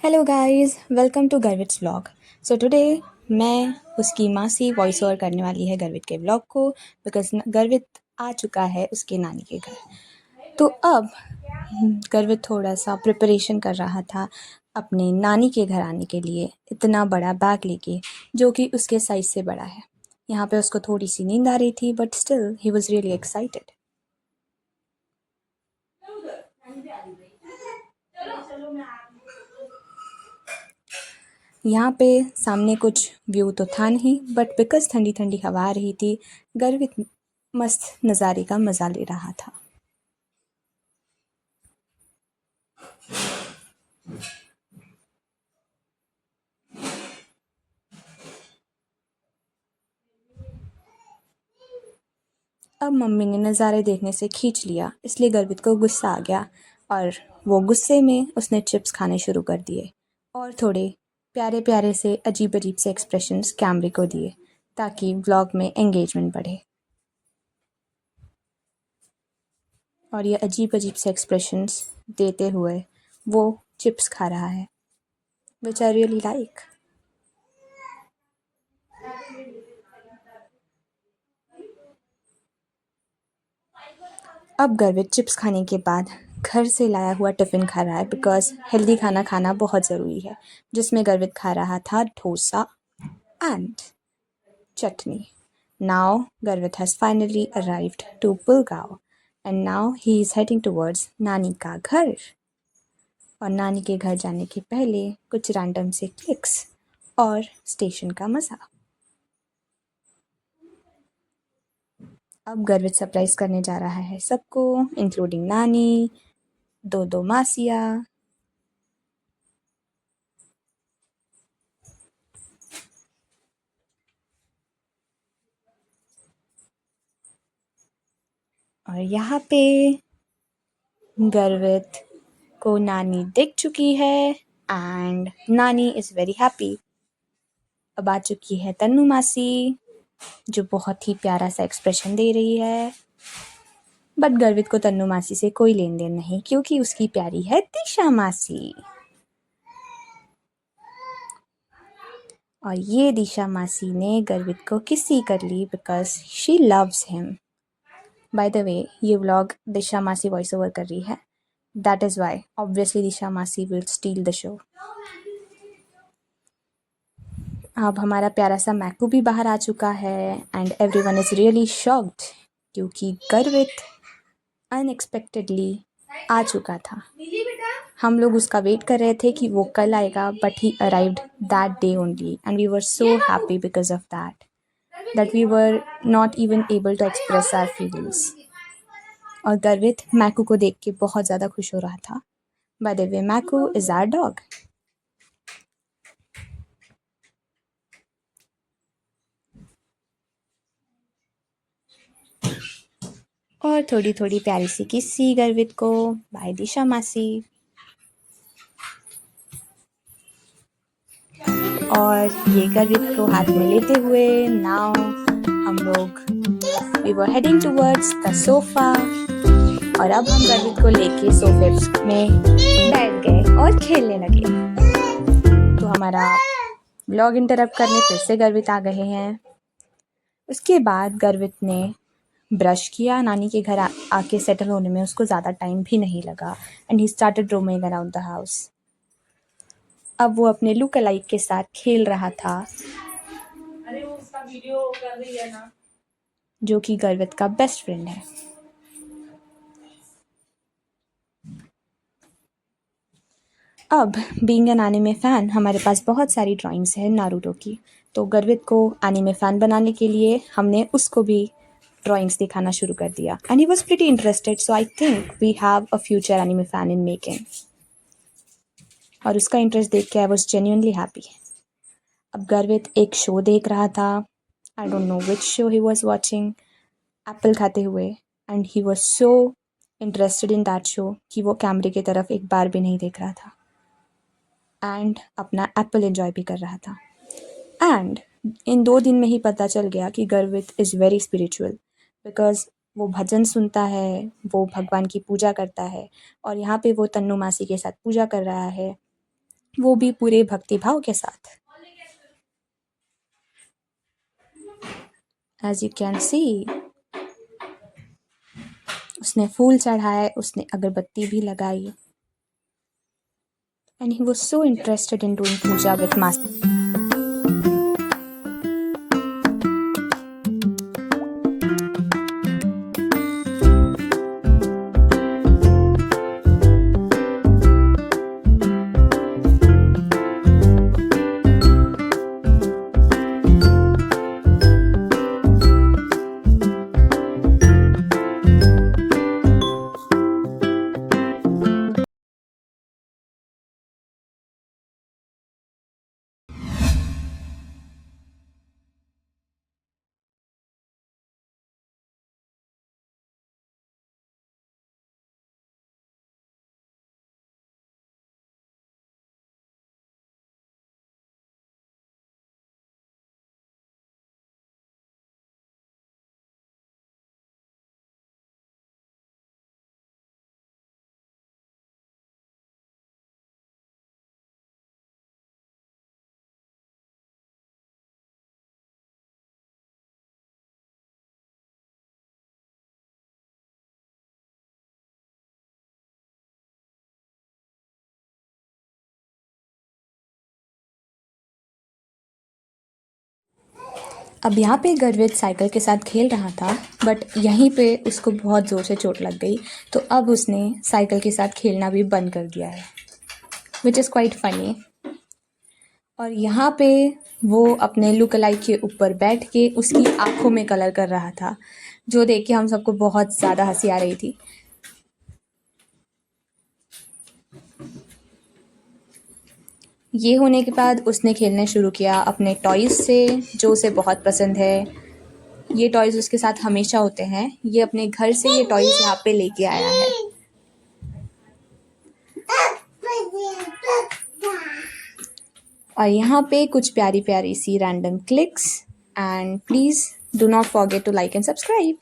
Hello guys, welcome to Garvit's vlog. So today मैं उसकी मासी वॉइस ओवर करने वाली है गर्वित के व्लॉग को, बिकॉज गर्वित आ चुका है उसके नानी के घर। तो अब गर्वित थोड़ा सा प्रिपरेशन कर रहा था अपने नानी के घर आने के लिए, इतना बड़ा बैग लेके जो कि उसके साइज से बड़ा है। यहाँ पे उसको थोड़ी सी नींद आ रही थी, but still he was really excited. यहाँ पे सामने कुछ व्यू तो था नहीं, बट बिकॉज ठंडी ठंडी हवा आ रही थी, गर्वित मस्त नज़ारे का मज़ा ले रहा था। अब मम्मी ने नज़ारे देखने से खींच लिया, इसलिए गर्वित को गुस्सा आ गया और वो गुस्से में उसने चिप्स खाने शुरू कर दिए और थोड़े प्यारे प्यारे से अजीब अजीब से एक्सप्रेशंस कैमरे को दिए ताकि व्लॉग में एंगेजमेंट बढ़े। और ये अजीब अजीब से एक्सप्रेशंस देते हुए वो चिप्स खा रहा है, विच आई रियली लाइक। अब गर्वित चिप्स खाने के बाद घर से लाया हुआ टिफ़िन खा रहा है, बिकॉज हेल्दी खाना खाना बहुत ज़रूरी है, जिसमें गर्वित खा रहा था dosa and chutney. Now Garvit has finally arrived to Pulgaon and now he is heading towards नानी का घर। और नानी के घर जाने के पहले कुछ रैंडम से क्लिक्स और स्टेशन का मज़ा। अब गर्वित सरप्राइज करने जा रहा है सबको, इंक्लूडिंग नानी, दो दो मासियाँ। और यहाँ पे गर्वित को नानी दिख चुकी है एंड नानी इज़ वेरी हैप्पी। अब आ चुकी है तन्नू मासी, जो बहुत ही प्यारा सा एक्सप्रेशन दे रही है, बट गर्वित को तन्नू मासी से कोई लेन देन नहीं, क्योंकि उसकी प्यारी है दिशा मासी। और ये दिशा मासी ने गर्वित को किसी कर ली because she loves him. By the way, ये व्लॉग दिशा मासी वॉइस ओवर कर रही है, that is why obviously Disha मासी विल स्टील द शो। अब हमारा प्यारा सा मैकू भी बाहर आ चुका है and everyone is really shocked, क्योंकि गर्वित अनएक्सपेक्टेडली आ चुका था। हम लोग उसका वेट कर रहे थे कि वो कल आएगा, but he arrived that day only and we were so happy because of that we were not even able to express our feelings. और गर्वित मैकू को देख के बहुत ज़्यादा खुश हो रहा था। बाय द वे, मैकू इज़ आवर डॉग। और थोड़ी थोड़ी प्यारी सी किस्सी गर्वित को बाय दिशा मासी। और ये गर्वित को हाथ में लेते हुए नाउ हम लोग we were heading towards the sofa. और अब हम गर्वित को लेके सोफे में बैठ गए और खेलने लगे। तो हमारा व्लॉग इंटरप्ट करने फिर से गर्वित आ गए हैं। उसके बाद गर्वित ने ब्रश किया, नानी के घर आके सेटल होने में उसको ज़्यादा टाइम भी नहीं लगा and he started roaming around the house. अब वो अपने लुक अलाइक के साथ खेल रहा था, अरे वो उसका वीडियो कर रही है ना, जो कि गर्वित का बेस्ट फ्रेंड है। अब बीइंग एन एनिमे फ़ैन, हमारे पास बहुत सारी ड्राइंग्स हैं नारुतो की, तो गर्वित को एनिमे फ़ैन बनाने के लिए हमने उसको भी ड्राइंग्स दिखाना शुरू कर दिया and he was pretty interested, so I think we have a future anime fan in making. और उसका इंटरेस्ट देख के आई वॉज जेन्युइनली हैप्पी। अब गर्वित एक शो देख रहा था, I don't know which show he was watching, Apple खाते हुए, and he was so interested in that show कि वो कैमरे की तरफ एक बार भी नहीं देख रहा था एंड अपना एप्पल एंजॉय भी कर रहा था। एंड इन 2 दिन में ही पता चल गया कि गर्वित इज़ वेरी स्पिरिचुअल, बिकॉज वो भजन सुनता है, वो भगवान की पूजा करता है और यहाँ पे वो तन्नू मासी के साथ पूजा कर रहा है वो भी पूरे भक्ति भाव के साथ। एज यू कैन सी, उसने फूल चढ़ाए, उसने अगरबत्ती भी लगाई। And he was so interested in doing puja with master. अब यहाँ पे गर्वित साइकिल के साथ खेल रहा था, बट यहीं पे उसको बहुत ज़ोर से चोट लग गई, तो अब उसने साइकिल के साथ खेलना भी बंद कर दिया है, विच इज़ क्वाइट फनी। और यहाँ पे वो अपने लुक अलाइक के ऊपर बैठ के उसकी आँखों में कलर कर रहा था, जो देख के हम सबको बहुत ज़्यादा हंसी आ रही थी। ये होने के बाद उसने खेलना शुरू किया अपने टॉयज़ से, जो उसे बहुत पसंद है। ये टॉयज़ उसके साथ हमेशा होते हैं। ये अपने घर से ये टॉयज़ यहाँ पे लेके आया है। और यहाँ पे कुछ प्यारी प्यारी सी random clicks, and please do not forget to like and subscribe.